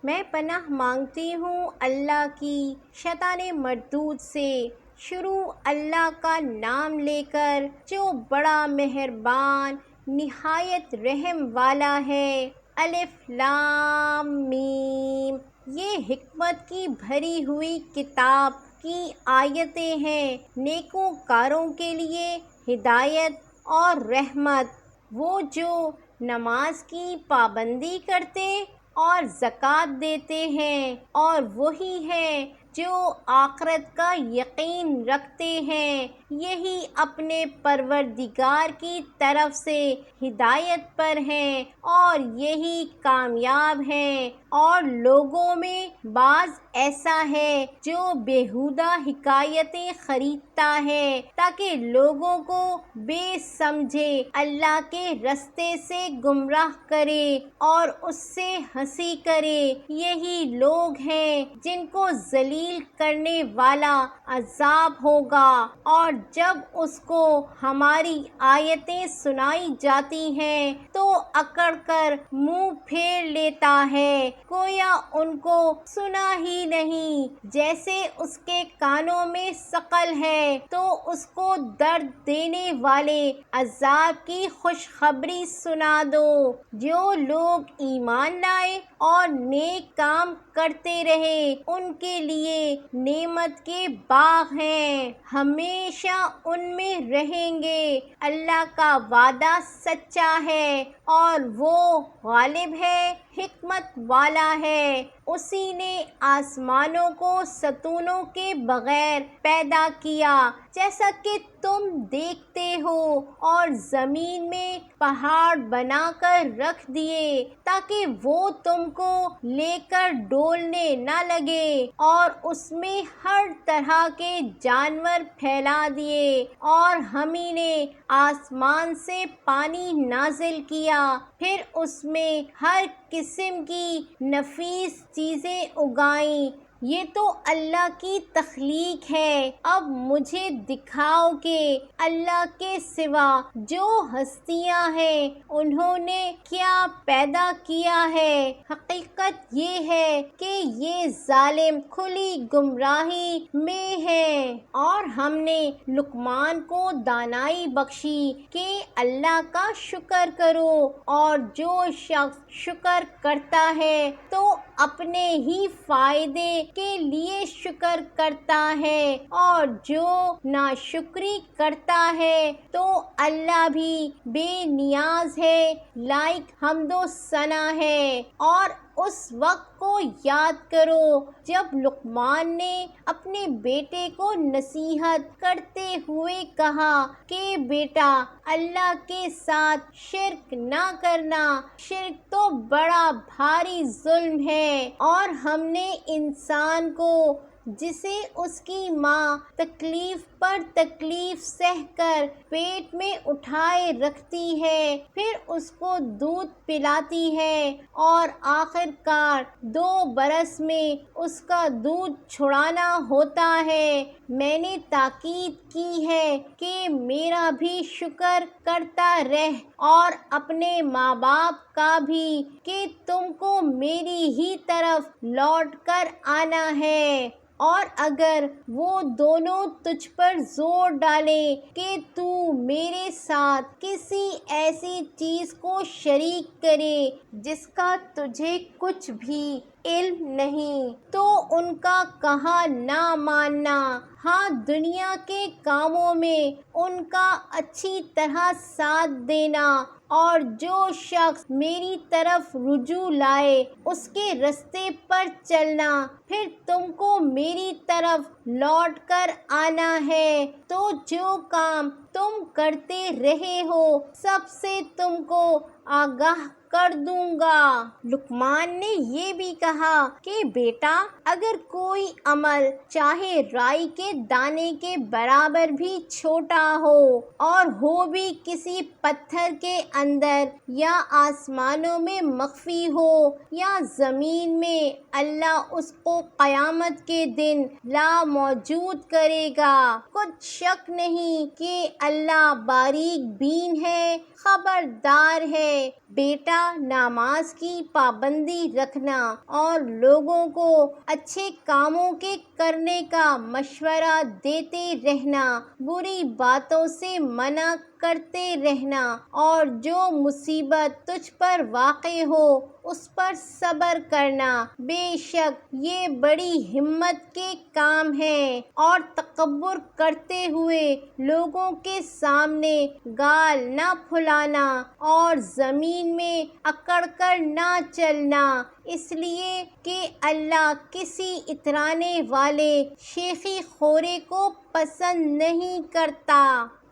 میں پناہ مانگتی ہوں اللہ کی شیطان مردود سے۔ شروع اللہ کا نام لے کر جو بڑا مہربان نہایت رحم والا ہے۔ الف لام میم۔ یہ حکمت کی بھری ہوئی کتاب کی آیتیں ہیں، نیکوکاروں کے لیے ہدایت اور رحمت۔ وہ جو نماز کی پابندی کرتے اور زکوٰۃ دیتے ہیں، اور وہی ہیں جو آخرت کا یقین رکھتے ہیں، یہی اپنے پروردگار کی طرف سے ہدایت پر ہیں اور یہی کامیاب ہیں۔ اور لوگوں میں بعض ایسا ہے جو بیہودہ حکایتیں خریدتا ہے تاکہ لوگوں کو بے سمجھے اللہ کے رستے سے گمراہ کرے اور اس سے ہنسی کرے۔ یہی لوگ ہیں جن کو ذلیل کرنے والا عذاب ہوگا۔ اور جب اس کو ہماری آیتیں سنائی جاتی ہیں تو اکڑ کر منہ پھیر لیتا ہے، گویا ان کو سنا ہی نہیں۔ جیسے اس کے کانوں میں ثقل ہے تو اس کو درد دینے والے عذاب کی خوشخبری سنا دو۔ جو لوگ ایمان لائے اور نیک کام کرتے رہے ان کے لیے نعمت کے باغ ہیں، ہمیشہ ان میں رہیں گے۔ اللہ کا وعدہ سچا ہے اور وہ غالب ہے، حکمت والا ہے۔ اسی نے آسمانوں کو ستونوں کے بغیر پیدا کیا جیسا کہ تم دیکھتے ہو، اور زمین میں پہاڑ بنا کر رکھ دیے تاکہ وہ تم کو لے کر ڈولنے نہ لگے، اور اس میں ہر طرح کے جانور پھیلا دیے۔ اور ہم ہی نے آسمان سے پانی نازل کیا، پھر اس میں ہر قسم کی نفیس چیزیں اگائیں۔ یہ تو اللہ کی تخلیق ہے۔ اب مجھے دکھاؤ کہ اللہ کے سوا جو ہستیاں ہیں انہوں نے کیا پیدا کیا ہے۔ حقیقت یہ ہے کہ یہ ظالم کھلی گمراہی میں ہیں۔ اور ہم نے لقمان کو دانائی بخشی کہ اللہ کا شکر کرو، اور جو شخص شکر کرتا ہے تو اپنے ہی فائدے کے لیے شکر کرتا ہے، اور جو ناشکری کرتا ہے تو اللہ بھی بے نیاز ہے، لائق حمد و ثنا ہے۔ اور اس وقت کو یاد کرو جب لقمان نے اپنے بیٹے کو نصیحت کرتے ہوئے کہا کہ بیٹا، اللہ کے ساتھ شرک نہ کرنا، شرک تو بڑا بھاری ظلم ہے۔ اور ہم نے انسان کو جسے اس کی ماں تکلیف پر تکلیف سہ کر پیٹ میں اٹھائے رکھتی ہے، پھر اس کو دودھ پلاتی ہے، اور آخر کار 2 برس میں اس کا دودھ چھڑانا ہوتا ہے، میں نے تاکید کی ہے کہ میرا بھی شکر کرتا رہ، اور اپنے ماں باپ کا بھی، کہ تم کو میری ہی طرف لوٹ کر آنا ہے۔ اور اگر وہ دونوں تجھ پر زور ڈالیں کہ تو میرے ساتھ کسی ایسی چیز کو شریک کرے جس کا تجھے کچھ بھی علم نہیں، تو ان کا کہا نہ ماننا۔ ہاں، دنیا کے کاموں میں ان کا اچھی طرح ساتھ دینا، اور جو شخص میری طرف رجوع لائے اس کے رستے پر چلنا، پھر تم کو میری طرف لوٹ کر آنا ہے، تو جو کام تم کرتے رہے ہو سب سے تم کو آگاہ کر دوں گا۔ لقمان نے یہ بھی کہا کہ بیٹا، اگر کوئی عمل چاہے رائی کے دانے کے برابر بھی چھوٹا ہو، اور ہو بھی کسی پتھر کے اندر، یا آسمانوں میں مخفی ہو یا زمین میں، اللہ اس کو قیامت کے دن لا موجود کرے گا۔ کچھ شک نہیں کہ اللہ باریک بین ہے، خبردار ہے۔ بیٹا، نماز کی پابندی رکھنا اور لوگوں کو اچھے کاموں کے کرنے کا مشورہ دیتے رہنا، بری باتوں سے منع کرتے رہنا، اور جو مصیبت تجھ پر واقع ہو اس پر صبر کرنا، بے شک یہ بڑی ہمت کے کام ہیں۔ اور تکبر کرتے ہوئے لوگوں کے سامنے گال نہ پھلانا اور زمین میں اکڑ کر نہ چلنا، اس لیے کہ اللہ کسی اترانے والے شیخی خورے کو پسند نہیں کرتا۔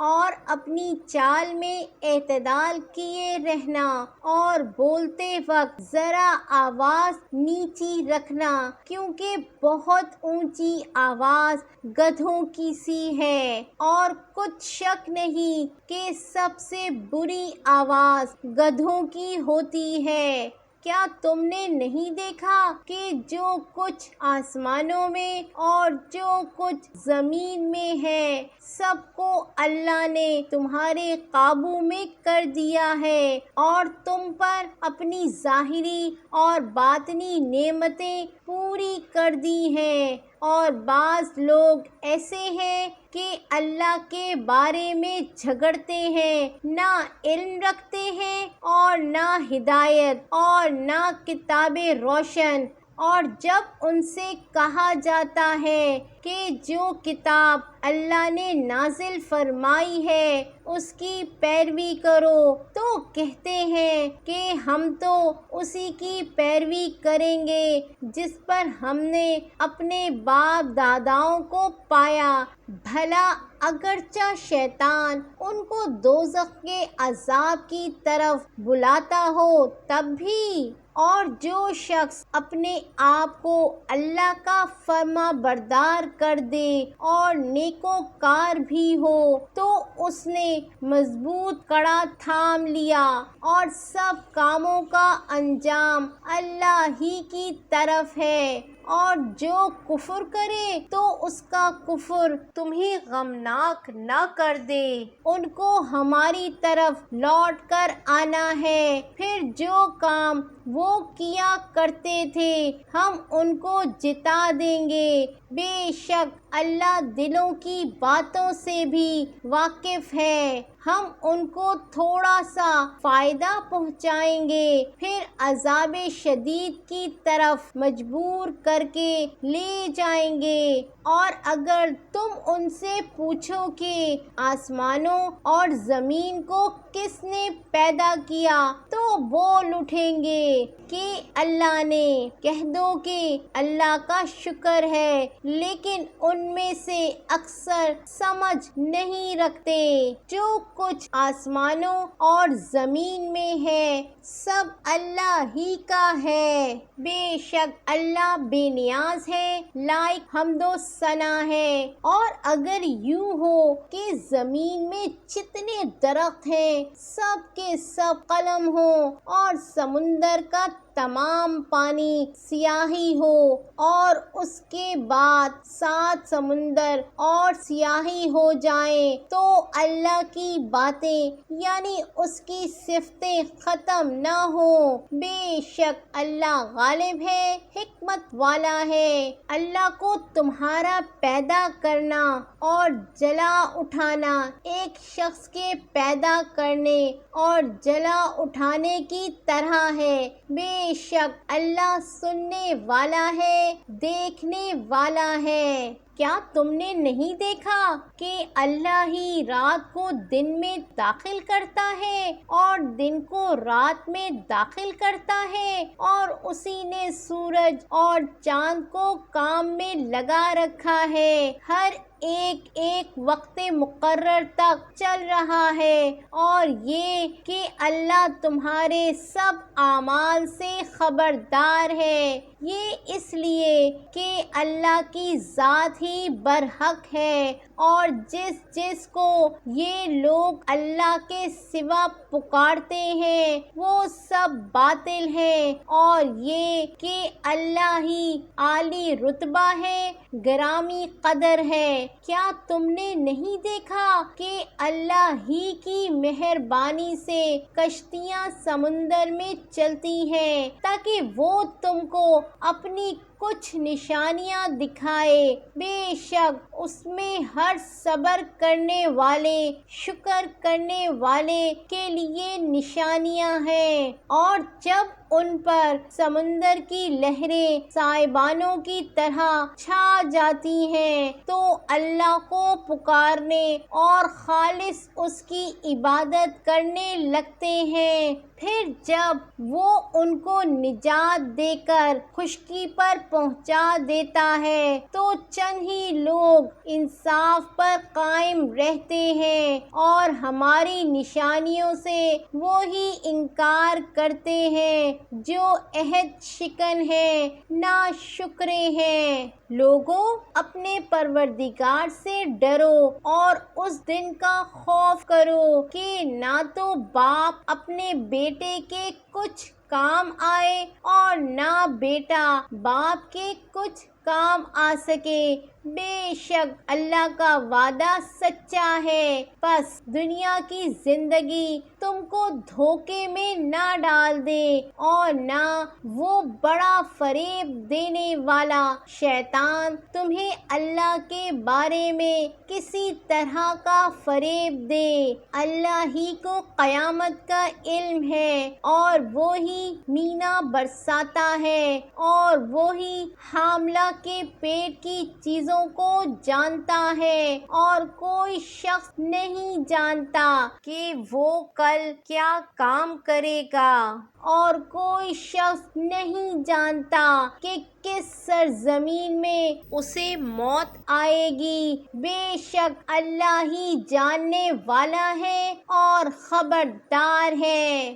اور اپنی چال میں اعتدال کیے رہنا اور بولتے وقت ذرا آواز نیچی رکھنا، کیونکہ بہت اونچی آواز گدھوں کی سی ہے، اور کچھ شک نہیں کہ سب سے بری آواز گدھوں کی ہوتی ہے۔ کیا تم نے نہیں دیکھا کہ جو کچھ آسمانوں میں اور جو کچھ زمین میں ہے سب کو اللہ نے تمہارے قابو میں کر دیا ہے، اور تم پر اپنی ظاہری اور باطنی نعمتیں پوری کر دی ہیں۔ اور بعض لوگ ایسے ہیں کہ اللہ کے بارے میں جھگڑتے ہیں، نہ علم رکھتے ہیں اور نہ ہدایت اور نہ کتاب روشن، اور جب ان سے کہا جاتا ہے کہ جو کتاب اللہ نے نازل فرمائی ہے اس کی پیروی کرو، تو کہتے ہیں کہ ہم تو اسی کی پیروی کریں گے جس پر ہم نے اپنے باپ داداؤں کو پایا۔ بھلا اگرچہ شیطان ان کو دوزخ کے عذاب کی طرف بلاتا ہو تب بھی، اور جو شخص اپنے آپ کو اللہ کا فرما بردار کر دے اور نیکوکار بھی ہو تو اس نے مضبوط کڑا تھام لیا، اور سب کاموں کا انجام اللہ ہی کی طرف ہے۔ اور جو کفر کرے تو اس کا کفر تمہیں غمناک نہ کر دے، ان کو ہماری طرف لوٹ کر آنا ہے، پھر جو کام وہ کیا کرتے تھے ہم ان کو جتا دیں گے۔ بے شک اللہ دلوں کی باتوں سے بھی واقف ہے، ہم ان کو تھوڑا سا فائدہ پہنچائیں گے پھر عذاب شدید کی طرف مجبور کر کے لے جائیں گے۔ اور اگر تم ان سے پوچھو کہ آسمانوں اور زمین کو کس نے پیدا کیا تو بول اٹھیں گے کہ اللہ نے۔ کہہ دو کہ اللہ کا شکر ہے، لیکن ان میں سے اکثر سمجھ نہیں رکھتے۔ جو کچھ آسمانوں اور زمین میں ہے سب اللہ ہی کا ہے، بے شک اللہ بے نیاز ہے، لائق حمد و ثنا ہے۔ اور اگر یوں ہو کہ زمین میں جتنے درخت ہیں سب کے سب قلم ہوں اور سمندر کا تمام پانی سیاہی ہو، اور اس کے بعد 7 سمندر اور سیاہی ہو جائیں تو اللہ کی باتیں یعنی اس کی صفتیں ختم نہ ہوں۔ بے شک اللہ غالب ہے، حکمت والا ہے۔ اللہ کو تمہارا پیدا کرنا اور جلا اٹھانا ایک شخص کے پیدا کرنے اور جلا اٹھانے کی طرح ہے۔ بے شک اللہ سننے والا ہے، دیکھنے والا ہے۔ کیا تم نے نہیں دیکھا کہ اللہ ہی رات کو دن میں داخل کرتا ہے اور دن کو رات میں داخل کرتا ہے، اور اسی نے سورج اور چاند کو کام میں لگا رکھا ہے، ہر ایک ایک وقت مقرر تک چل رہا ہے، اور یہ کہ اللہ تمہارے سب اعمال سے خبردار ہے۔ یہ اس لیے کہ اللہ کی ذات ہی برحق ہے، اور جس کو یہ لوگ اللہ کے سوا پکارتے ہیں وہ سب باطل ہیں، اور یہ کہ اللہ ہی عالی رتبہ ہے، گرامی قدر ہے۔ کیا تم نے نہیں دیکھا کہ اللہ ہی کی مہربانی سے کشتیاں سمندر میں چلتی ہیں تاکہ وہ تم کو اپنی کچھ نشانیاں دکھائے؟ بے شک اس میں ہر صبر کرنے والے، شکر کرنے والے کے لیے نشانیاں ہیں۔ اور جب ان پر سمندر کی لہریں سائبانوں کی طرح چھا جاتی ہیں تو اللہ کو پکارنے اور خالص اس کی عبادت کرنے لگتے ہیں۔ پھر جب وہ ان کو نجات دے کر خشکی پر پہنچا دیتا ہے تو چند ہی لوگ انصاف پر قائم رہتے ہیں، اور ہماری نشانیوں سے وہی انکار کرتے ہیں جو عہد شکن ہیں، ناشکرے ہیں۔ لوگوں، اپنے پروردگار سے ڈرو اور اس دن کا خوف کرو کہ نہ تو باپ اپنے بیٹے کے کچھ کام آئے اور نہ بیٹا باپ کے کچھ کام آ سکے۔ بے شک اللہ کا وعدہ سچا ہے، پس دنیا کی زندگی تم کو دھوکے میں نہ ڈال دے، اور نہ وہ بڑا فریب دینے والا شیطان تمہیں اللہ کے بارے میں کسی طرح کا فریب دے۔ اللہ ہی کو قیامت کا علم ہے، اور وہی مینہ برساتا ہے، اور وہی حاملہ کے پیٹ کی چیزوں کو جانتا ہے، اور کوئی شخص نہیں جانتا کہ وہ کل کیا کام کرے گا، اور کوئی شخص نہیں جانتا کہ کس سرزمین میں اسے موت آئے گی۔ بے شک اللہ ہی جاننے والا ہے اور خبردار ہے۔